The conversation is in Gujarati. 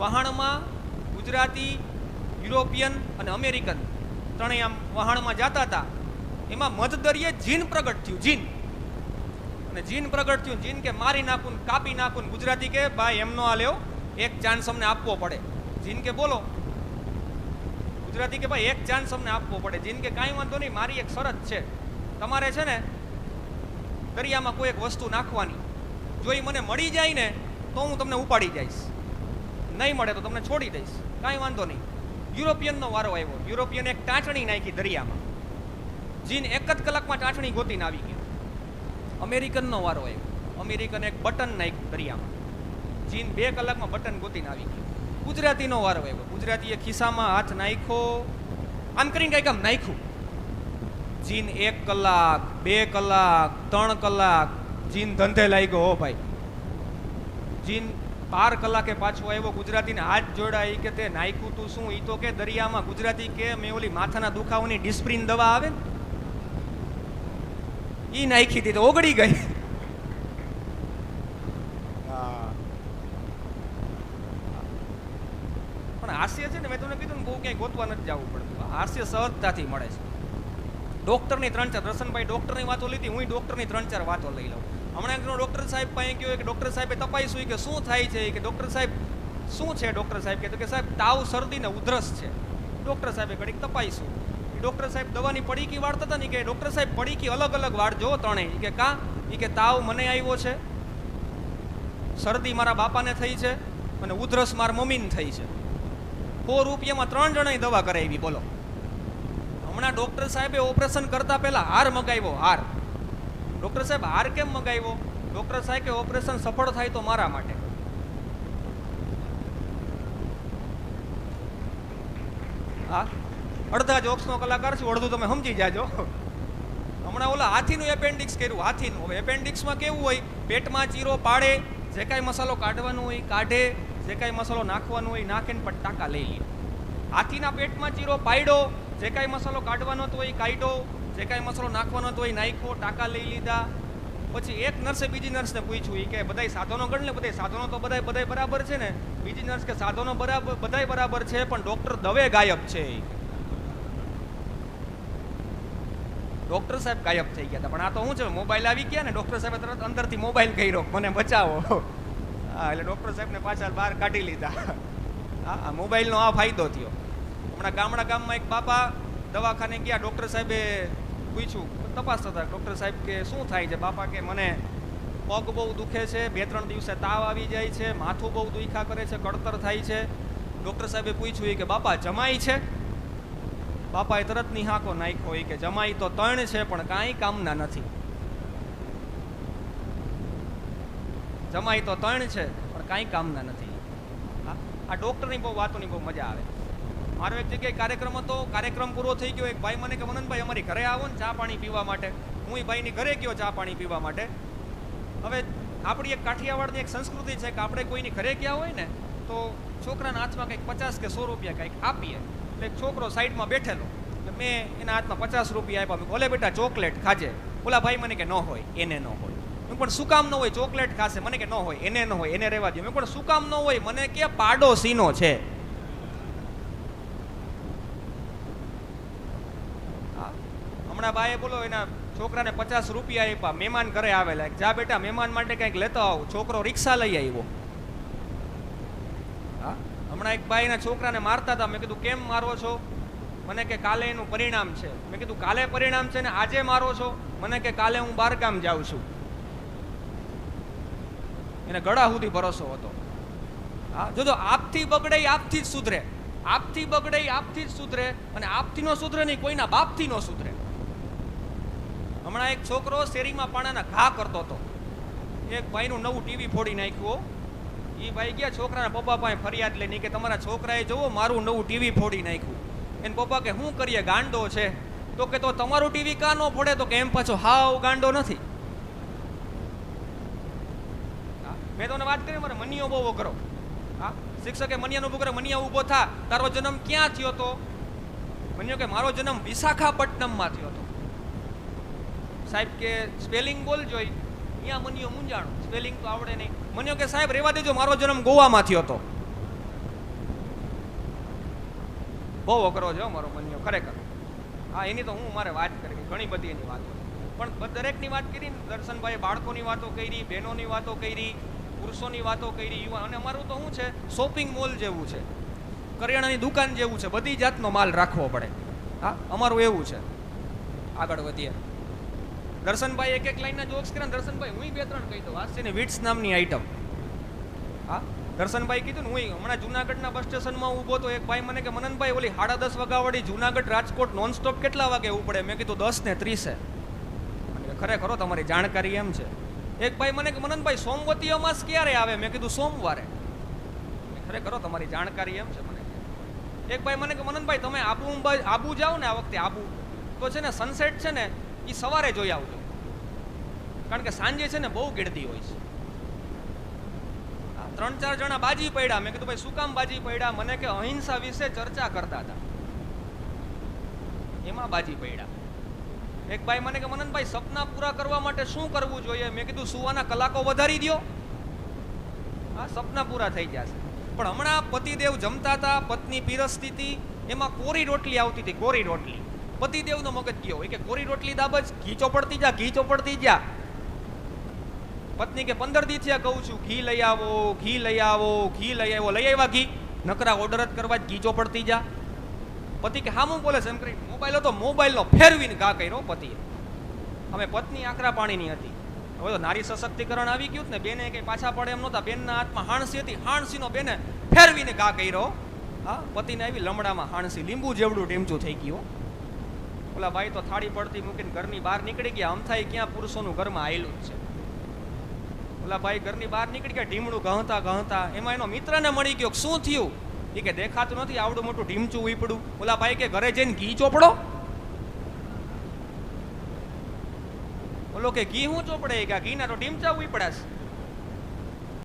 વહાણમાં ગુજરાતી, યુરોપિયન અને અમેરિકન ત્રણેય આમ વહાણમાં જતા હતા. એમાં મધદરિયે જીન પ્રગટ થયું. જીન અને જીન પ્રગટ થયું. જીન કે મારી નાખું, કાપી નાખું. ગુજરાતી કે ભાઈ એમનો આ લ્યો, એક ચાન્સ અમને આપવો પડે. જીન કે બોલો. ગુજરાતી કે ભાઈ એક ચાન્સ અમને આપવો પડે. જીન કે કાંઈ વાંધો નહીં, મારી એક શરત છે. તમારે છે ને દરિયામાં કોઈ એક વસ્તુ નાખવાની, જો એ મને મળી જાય ને તો હું તમને ઉપાડી જઈશ, નહીં મળે તો તમને છોડી દઈશ, કાંઈ વાંધો નહીં. યુરોપિયનનો વારો આવ્યો. યુરોપિયન એક ટાંચણી નાખી દરિયામાં. જીન એક જ કલાકમાં ટાંચણી ગોતીને આવી ગયો. અમેરિકનનો વારો આવ્યો. અમેરિકન એક બટન નાખ્યું દરિયામાં. જીન 2 કલાકમાં બટન ગોતીને આવી ગયો. ગુજરાતીનો વારો આવ્યો. ગુજરાતીએ ખિસ્સામાં હાથ નાખ્યો, આમ કરીને કંઈક આમ નાખ્યું. જીન 1 કલાક, 2 કલાક, 3 કલાક જીન ધંધે લાગ્યો. હો ભાઈ, જીન 12 કલાકે પાછો આવ્યો. ગુજરાતીને હાથ જોડાય કે તે નાખ્યું તું શું? એ તો કે દરિયામાં. ગુજરાતી કે મેં ઓલી માથાના દુખાવાની ડિસ્પ્રિન દવા આવે ને એ નાખી હતી તો ઓગળી ગઈ. પણ હાસ્ય છે ને, મેં તમને કીધું ને, બહુ ક્યાંય ગોતવા નથી જવું પડતું. હાસ્ય સહજતાથી મળે છે. ડોક્ટરની 3-4, દર્શનભાઈ ડોક્ટરની વાતો લીધી, હું ડોક્ટરની 3-4 વાતો લઈ લઉં. હમણાં ડોક્ટર સાહેબ પાસે ગયો કે ડોક્ટર સાહેબે તપાસ્યું કે શું થાય છે, કે ડોક્ટર સાહેબ શું છે? ડોક્ટર સાહેબ કે સાહેબ તાવ, શરદી ને ઉધરસ છે. ડોક્ટર સાહેબે ઘડીક તપાસ્યું. ડોક્ટર સાહેબ દવાની પડીકી વાળતા હતા ને, કે ડોક્ટર સાહેબ પડીકી અલગ અલગ વાળજો ત્રણેય. કે કા? એ કે તાવ મને આવ્યો છે, શરદી મારા બાપાને થઈ છે અને ઉધરસ મારા મમ્મીને થઈ છે. 100 રૂપિયામાં 3 જણાની દવા કરાવી. બોલો. હમણાં ડોક્ટર સાહેબે ઓપરેશન કરતા પહેલા હાર મગાવ્યો. હાર. ડોક્ટર સાહેબ હાર કેમ મગાવ્યો? ડોક્ટર સાહેબ કે ઓપરેશન સફળ થાય તો મારા માટે. હા, અડધા જોક્સનો કલાકાર છું, અડધું તમે સમજી જાજો. હમણાં ઓલા હાથીનું એપેન્ડિક્સ કર્યું. હાથીનું. હવે એપેન્ડિક્સમાં કેવું હોય? પેટમાં ચીરો પાડે, જે કાંઈ મસાલો કાઢવાનો હોય કાઢે, જે કાંઈ મસાલો નાખવાનો હોય નાખીને પણ ટાંકા લઈ લે. હાથીના પેટમાં ચીરો પાડ્યો, જે કાંઈ મસાલો કાઢવાનો તો હોય કાઢ્યો, જે કાંઈ મસાલો નાખવાનો તો હોય નાખ્યો, ટાંકા લઈ લીધા. પછી એક નર્સે બીજી નર્સને પૂછ્યું કે બધાય સાધનો ગણ લે, બધાય સાધનો તો બધાય બરાબર છે ને? બીજી નર્સ કે સાધનો બધાય બરાબર છે, પણ ડોક્ટર દવે ગાયબ છે. ડોક્ટર સાહેબ ગાયબ થઈ ગયા હતા. પણ આ તો શું છે, મોબાઈલ આવી ગયા ને, ડોક્ટર સાહેબે તરત અંદરથી મોબાઈલ કર્યો, મને બચાવો. હા, એટલે ડોક્ટર સાહેબને પાછા બહાર કાઢી લીધા. હા, મોબાઈલનો આ ફાયદો થયો. હમણાં ગામમાં એક બાપા દવાખાને ગયા. ડોક્ટર સાહેબે પૂછ્યું, તપાસતા હતા. ડોક્ટર સાહેબ કે શું થાય છે? બાપા કે મને પગ બહુ દુખે છે, 2-3 દિવસે તાવ આવી જાય છે, માથું બહુ દુખ્યા કરે છે, કળતર થાય છે. ડોક્ટર સાહેબે પૂછ્યું કે બાપા જમાઈ છે? બાપાએ તરત નિહાકો નાખ્યો કે જમાઈ તો 3 છે પણ કાંઈ કામના નથી. જમાઈ તો 3 છે પણ કાંઈ કામના નથી. આ ડોક્ટરની બહુ વાતોની બહુ મજા આવે. મારો એક જગ્યાએ કાર્યક્રમ હતો. કાર્યક્રમ પૂરો થઈ ગયો. એક ભાઈ મને કે મનનભાઈ અમારી ઘરે આવો ને ચા પાણી પીવા માટે. હું એ ભાઈની ઘરે ગયો ચા પાણી પીવા માટે. હવે આપણી એક કાઠિયાવાડની એક સંસ્કૃતિ છે કે આપણે કોઈની ઘરે ગયા હોય ને તો છોકરાના હાથમાં કંઈક 50 કે 100 રૂપિયા કંઈક આપીએ. એટલે એક છોકરો સાઈડમાં બેઠેલો, એટલે મેં એના હાથમાં 50 રૂપિયા આપ્યા. બોલે બેટા ચોકલેટ ખાજે. ઓલા ભાઈ મને કે ન હોય, એને ન હોય. મેં પણ શું કામ ન હોય? ચોકલેટ ખાશે. મને કે ન હોય, એને ન હોય, એને રહેવા દો. મેં પણ શું કામ ન હોય? મને કે પાડોશીનો છે. હમણાં ભાઈએ બોલો એના છોકરાને 50 રૂપિયા આપ્યા. મહેમાન ઘરે આવેલા, જા બેટા મહેમાન માટે કંઈક લેતો આવો. છોકરો રિક્ષા લઈ આવ્યો. હા, હમણાં એક ભાઈ એના છોકરાને મારતા હતા. મેં કીધું કેમ મારો છો? મને કે કાલે એનું પરિણામ છે. મેં કીધું કાલે પરિણામ છે ને આજે મારો છો? મને કે કાલે હું બહારગામ જાઉં છું. એને ગળા સુધી ભરોસો હતો. હા, જો આપથી બગડે આપથી જ સુધરે. આપથી બગડે આપથી જ સુધરે, અને આપથી નો સુધરે નહીં, કોઈના બાપથી નો સુધરે. હમણાં એક છોકરો શેરીમાં પાણાના ઘા કરતો હતો. એક ભાઈનું નવું ટીવી ફોડી નાખ્યું. એ ભાઈ ગયા છોકરાના પપ્પા પાસે ફરિયાદ લઈને કે તમારા છોકરાએ જોવો મારું નવું ટીવી ફોડી નાખ્યું. એને પપ્પા કે શું કરીએ, ગાંડો છે. તો કે તો તમારું ટીવી કાં ન ફોડે? તો કે એમ પાછો હાવ ગાંડો નથી. મેં તમને વાત કરી, મારે મનિયો બહુ અઘરો. હા, શિક્ષકે મનિયાનો ઉભો કરે, મનિયા ઊભો થા, તારો જન્મ ક્યાં થયો હતો? મનિયો કે મારો જન્મ વિશાખાપટ્ટનમમાં થયો હતો. સાહેબ કે સ્પેલિંગ બોલજો. અહીંયા મનિયો મૂંઝાણો, સ્પેલિંગ તો આવડે નહીં. મનિયો કે સાહેબ રેવા દેજો, મારો જન્મ ગોવામાં થયો હતો. બહુ અઘરો છે મારો મન્યો ખરેખર. હા, એની તો હું મારે વાત કરી, ઘણી બધી એની વાતો, પણ દરેકની વાત કરી. દર્શનભાઈ બાળકોની વાતો કરી, બહેનોની વાતો કરી, પુરુષોની વાતો કરી, યુવાન. અને અમારું તો શું છે, શોપિંગ મોલ જેવું છે, કરિયાણાની દુકાન જેવું છે, બધી જાતનો માલ રાખવો પડે. હા, અમારું એવું છે. આગળ વધીએ. દર્શનભાઈ એક એક લાઈનના જોક્સ કર્યા. દર્શનભાઈ હું 2-3 કહી દઉં. હાસ્યની વિટ્સ નામની આઈટમ. હા, દર્શનભાઈ કીધું ને, હું હમણાં જુનાગઢના બસ સ્ટેશનમાં ઊભો તો એક ભાઈ મને કે મનનભાઈ ઓલી 10:30 વાગ્યાવાળી જુનાગઢ રાજકોટ નોનસ્ટોપ કેટલા વાગે ઉપડે? મેં કીધું 10:30. ખરેખર તમારી જાણકારી એમ છે. એક ભાઈ મને કે મનનભાઈ સોમવતી અમાસ ક્યારે આવે? મેં કીધું સોમવારે. ખરેખર તમારી જાણકારી એમ છે. મને એક ભાઈ મને કે મનનભાઈ તમે આબુ જાઓ ને, આ વખતે આબુ તો છે ને સનસેટ છે ને એ સવારે જોઈ આવજો, કારણ કે સાંજે છે ને બહુ ગીર્દી હોય છે. 3-4 જણા બાજી પડ્યા. મેં કીધું ભાઈ શું કામ બાજી પડ્યા? મને કે અહિંસા વિશે ચર્ચા કરતા હતા, એમાં બાજી પડ્યા. એક ભાઈ મને કે મનનભાઈ સપના પૂરા કરવા માટે શું કરવું જોઈએ? મેં કીધું સુવાના કલાકો વધારી દો. હા, સપના પૂરા થઈ જશે. પણ હમણાં પતિદેવ જમતા હતા, પત્ની પીરસતી હતી, એમાં કોરી રોટલી આવતી હતી. કોરી રોટલી પતિદેવનો મગજ ગયો હોય કે કોરી રોટલી દાબજ, ઘી ચોપડતી જા, ઘી ચોપડતી જા. પત્ની કે 15 દી થયા કહું છું ઘી લઈ આવો, ઘી લઈ આવો, ઘી લઈ આવ્યો. લઈ આવ્યા ઘી, નકરા ઓર્ડર જ કરવા જ ઘી ચોપડતી જા. પતિ કે હા હું બોલે છે એમ કરી મોબાઈલ હતો, મોબાઈલનો ફેરવીને ઘા કર્યો પતિએ. અમે પત્ની આકરા પાણીની હતી. હવે તો નારી સશક્તિકરણ આવી ગયું ને, બેને કઈ પાછા પડે એમ નહોતા. બેનના હાથમાં હાણસી હતી, હાણસીનો બેને ફેરવીને ઘા કર્યો. હા, પતિને આવી લમડામાં હાણસી, લીંબુ જેવડું ટીમચું થઈ ગયું. ઓલા ભાઈ તો થાળી પડતી મૂકીને ઘરની બહાર નીકળી ગયા. આમ થાય ક્યાં પુરુષોનું ઘરમાં આવેલું જ છે. ઓલા ભાઈ ઘરની બહાર નીકળી ગયા, ઢીમડું ગહતા ગહતા. એમાં એનો મિત્રને મળી ગયો. શું થયું? એ કે દેખાતું નથી, આવડું મોટું ઢીમચું ઉપડ્યું. ઓલા ભાઈ કે ઘરે જઈને ઘી ચોપડો. ઓલો કે ઘી હું ચોપડે? કે ઘીના તો ઢીમચા ઉપડ્યા છે.